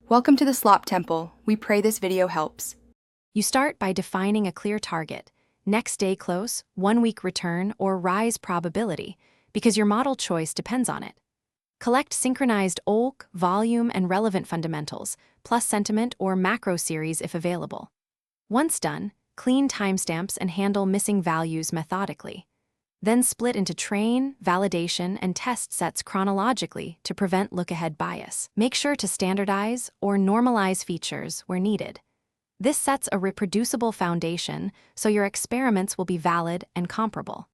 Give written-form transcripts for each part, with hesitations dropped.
Welcome to the Slop Temple. We pray this video helps. You start by defining a clear target, next day close, 1 week return, or rise probability, because your model choice depends on it. Collect synchronized OLK, volume, and relevant fundamentals, plus sentiment or macro series if available. Once done, clean timestamps and handle missing values methodically. Then split into train, validation, and test sets chronologically to prevent look-ahead bias. Make sure to standardize or normalize features where needed. This sets a reproducible foundation so your experiments will be valid and comparable.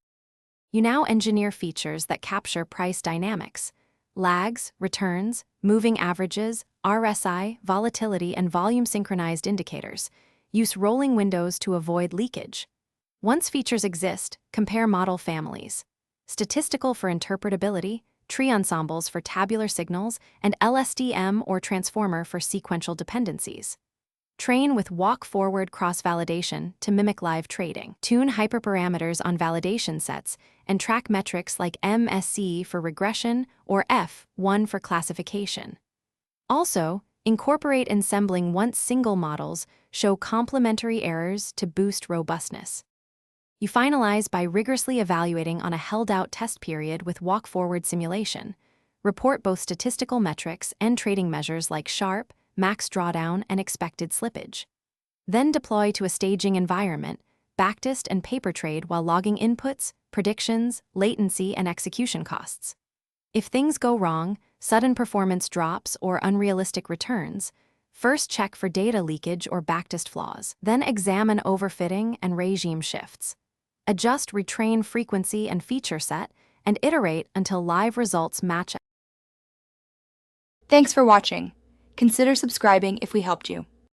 You now engineer features that capture price dynamics, lags, returns, moving averages, RSI, volatility, and volume synchronized indicators. Use rolling windows to avoid leakage. Once features exist, compare model families. Statistical for interpretability, tree ensembles for tabular signals, and LSTM or transformer for sequential dependencies. Train with walk-forward cross-validation to mimic live trading. Tune hyperparameters on validation sets and track metrics like MSE for regression or F1 for classification. Also, incorporate ensembling once single models show complementary errors to boost robustness. You finalize by rigorously evaluating on a held-out test period with walk-forward simulation. Report both statistical metrics and trading measures like Sharpe, max drawdown, and expected slippage. Then deploy to a staging environment, backtest and paper trade while logging inputs, predictions, latency, and execution costs. If things go wrong, sudden performance drops, or unrealistic returns, first check for data leakage or backtest flaws. Then examine overfitting and regime shifts. Adjust retrain frequency and feature set, and iterate until live results match. Thanks for watching. Consider subscribing if we helped you.